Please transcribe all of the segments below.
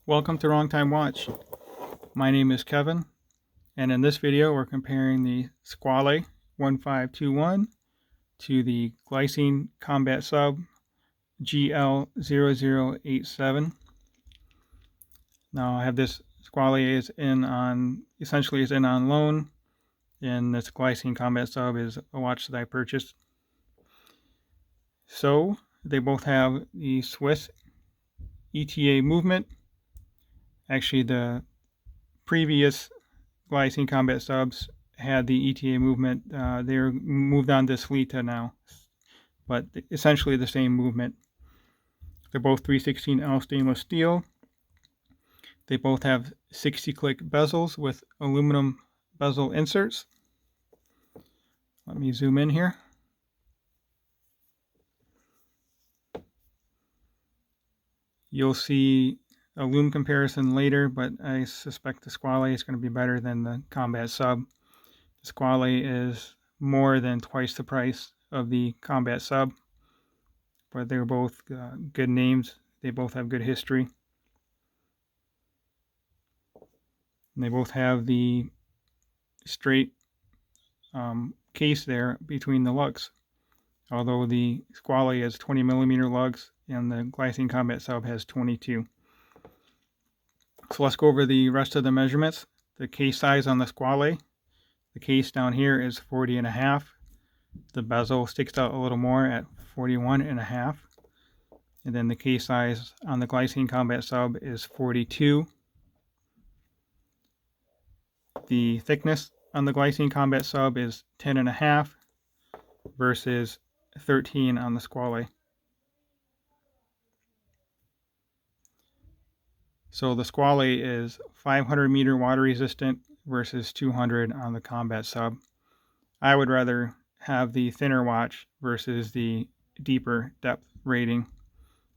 Welcome to Wrong Time Watch. My name is Kevin, and in this video we're comparing the Squale 1521 to the Glycine Combat Sub GL0087. Now I have this Squale essentially is in on loan, and this Glycine Combat Sub is a watch that I purchased. So they both have the Swiss ETA movement. Actually, the previous Glycine Combat Subs had the ETA movement. They're moved on to Slita now, but essentially the same movement. They're both 316L stainless steel. They both have 60-click bezels with aluminum bezel inserts. Let me zoom in here. You'll see a Lume comparison later, but I suspect the Squale is going to be better than the Combat Sub. The Squale is more than twice the price of the Combat Sub, but they're both good names. They both have good history. And they both have the straight case there between the lugs. Although the Squale has 20 millimeter lugs and the Glycine Combat Sub has 22. So let's go over the rest of the measurements. The case size on the Squale, the case down here is 40.5. The bezel sticks out a little more at 41.5. And then the case size on the Glycine Combat Sub is 42. The thickness on the Glycine Combat Sub is 10.5 versus 13 on the Squale. So the Squale is 500 meter water resistant versus 200 on the Combat Sub. I would rather have the thinner watch versus the deeper depth rating.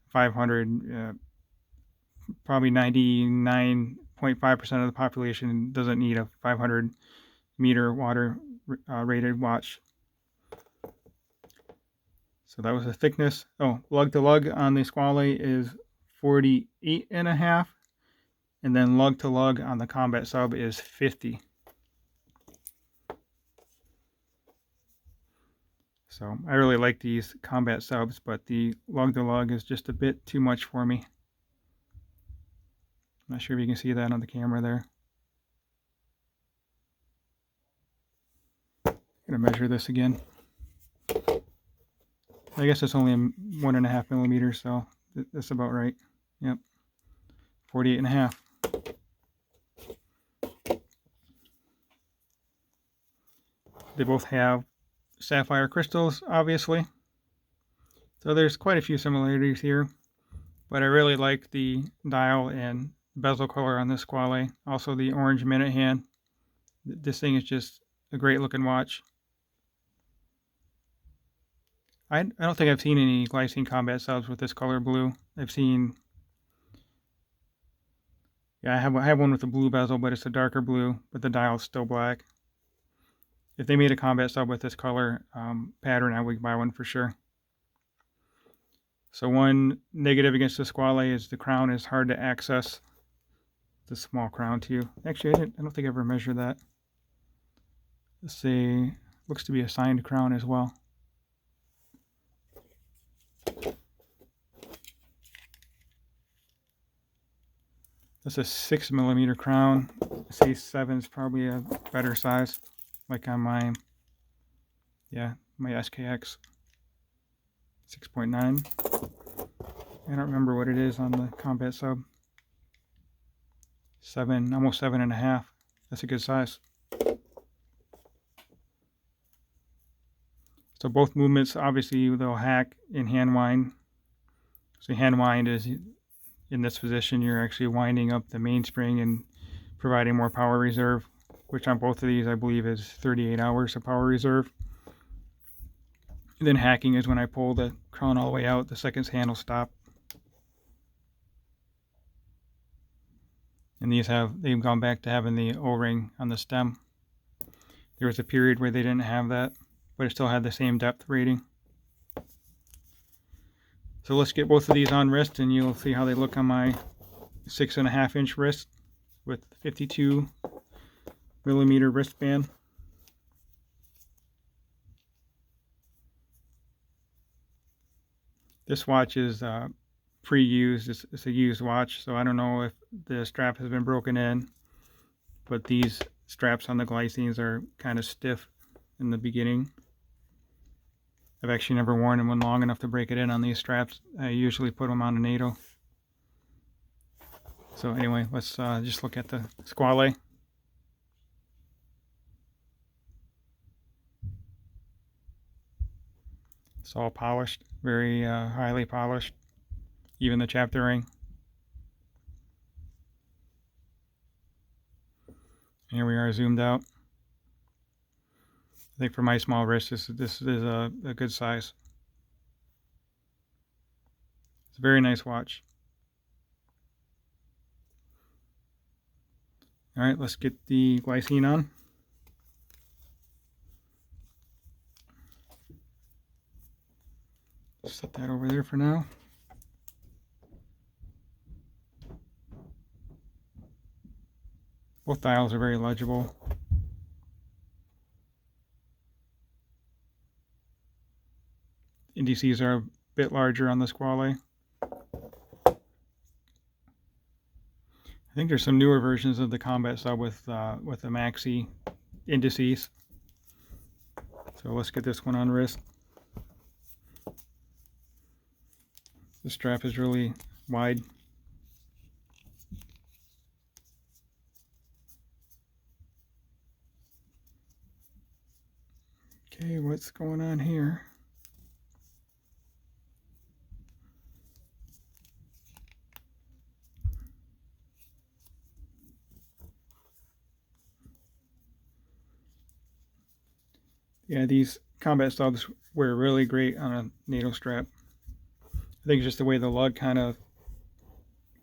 500, probably 99.5% of the population doesn't need a 500 meter water rated watch. So that was the thickness. Oh, lug to lug on the Squale is 48.5. And then lug to lug on the Combat Sub is 50. So I really like these Combat Subs, but the lug to lug is just a bit too much for me. I'm not sure if you can see that on the camera there. I'm gonna measure this again. I guess it's only 1.5 millimeters, so that's about right. Yep, 48.5. They both have sapphire crystals, obviously. So there's quite a few similarities here, but I really like the dial and bezel color on this Squale. Also the orange minute hand. This thing is just a great looking watch. I don't think I've seen any Glycine Combat Subs with this color blue. I've seen, yeah, I have one with a blue bezel, but it's a darker blue, but the dial is still black. If they made a Combat Sub with this color pattern, I would buy one for sure. So one negative against the Squale is the crown is hard to access. The small crown too. Actually, I don't think I ever measured that. Let's see, looks to be a signed crown as well. That's a 6 millimeter crown. I say 7 is probably a better size, like on my, yeah, my SKX 6.9. I don't remember what it is on the Combat Sub. 7, almost 7.5. That's a good size. So both movements, obviously, they'll hack in hand wind. So hand wind is in this position, you're actually winding up the mainspring and providing more power reserve, which on both of these I believe is 38 hours of power reserve. And then hacking is when I pull the crown all the way out, the second hand will stop. And they've gone back to having the O-ring on the stem. There was a period where they didn't have that, but it still had the same depth rating. So let's get both of these on wrist and you'll see how they look on my 6.5 inch wrist with 52 millimeter wristband. This watch is pre-used. It's a used watch, so I don't know if the strap has been broken in, but these straps on the Glycines are kind of stiff in the beginning. I've actually never worn one long enough to break it in on these straps. I usually put them on a NATO. So anyway, let's just look at the Squale. It's all polished, very highly polished, even the chapter ring. Here we are zoomed out. I think for my small wrist, this is a good size. It's a very nice watch. All right, let's get the Glycine on. Set that over there for now. Both dials are very legible. Indices are a bit larger on the Squale. I think there's some newer versions of the Combat Sub with the maxi indices. So let's get this one on wrist. The strap is really wide. Okay, what's going on here? Yeah, these Combat Subs wear really great on a NATO strap. I think it's just the way the lug kind of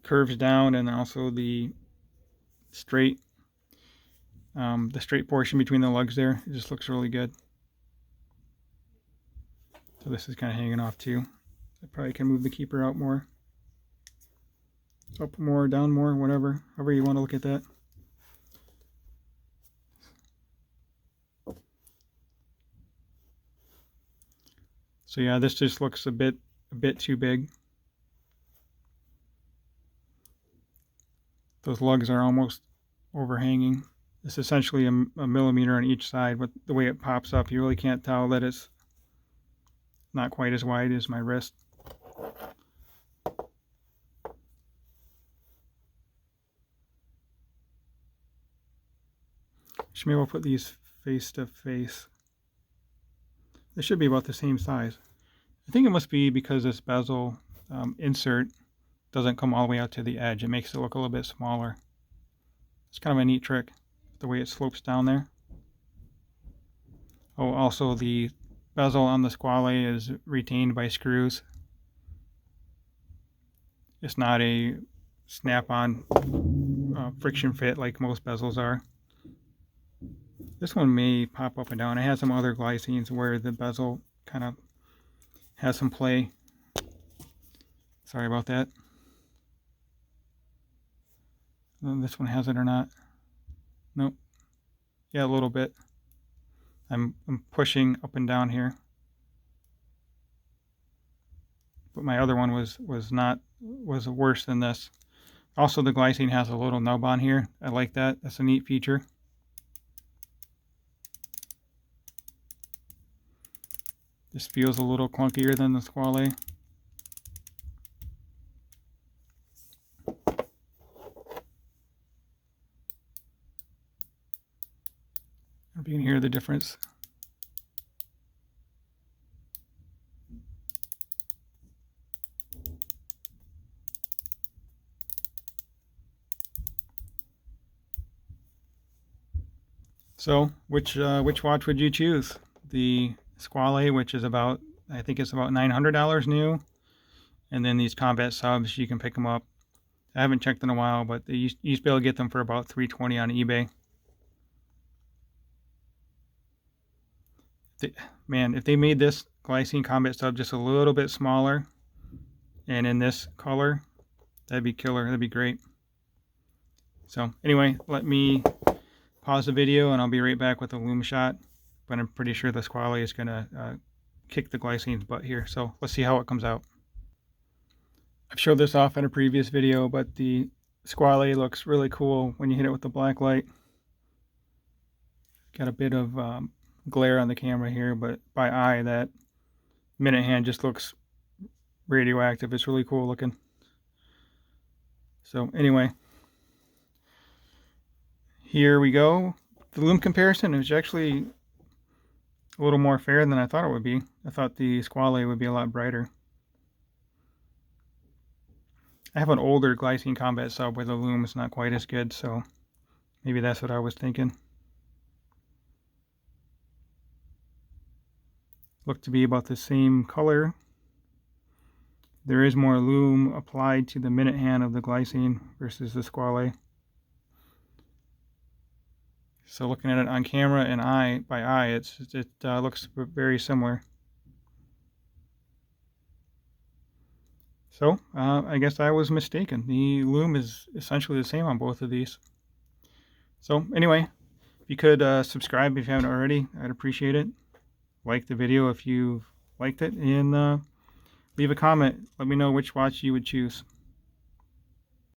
curves down, and also the straight portion between the lugs there. It just looks really good. So this is kind of hanging off too. I probably can move the keeper out more. Up more, down more, whatever. However you want to look at that. So yeah, this just looks a bit too big. Those lugs are almost overhanging. It's essentially a millimeter on each side, but the way it pops up, you really can't tell that it's not quite as wide as my wrist. Should maybe we'll put these face to face. They should be about the same size. I think it must be because this bezel insert doesn't come all the way out to the edge. It makes it look a little bit smaller. It's kind of a neat trick, the way it slopes down there. Oh, also the bezel on the Squale is retained by screws. It's not a snap-on friction fit like most bezels are. This one may pop up and down. I had some other Glycines where the bezel kind of has some play. Sorry about that. This one has it or not? Nope. Yeah, a little bit. I'm pushing up and down here. But my other one was worse than this. Also, the Glycine has a little nub on here. I like that. That's a neat feature. This feels a little clunkier than the Squale. You can hear the difference. So, which watch would you choose? The Squale, which is about, I think it's about $900 new, and then these Combat Subs, you can pick them up. I haven't checked in a while, but you used to be able to get them for about $320 on eBay. Man, if they made this Glycine Combat Sub just a little bit smaller and in this color, that'd be killer. That'd be great. So anyway, let me pause the video and I'll be right back with the Lume shot. But I'm pretty sure the Squale is going to kick the Glycine's butt here. So let's see how it comes out. I've showed this off in a previous video, but the Squale looks really cool when you hit it with the black light. Got a bit of glare on the camera here, but by eye that minute hand just looks radioactive. It's really cool looking. So anyway, here we go. The Lume comparison is actually a little more fair than I thought it would be. I thought the Squale would be a lot brighter. I have an older Glycine combat sub where the Lume is not quite as good, so maybe that's what I was thinking. Look to be about the same color. There is more Lume applied to the minute hand of the Glycine versus the Squale. So looking at it on camera and by eye, it looks very similar. So I guess I was mistaken. The Lume is essentially the same on both of these. So anyway, if you could subscribe if you haven't already, I'd appreciate it. Like the video if you liked it, and leave a comment. Let me know which watch you would choose.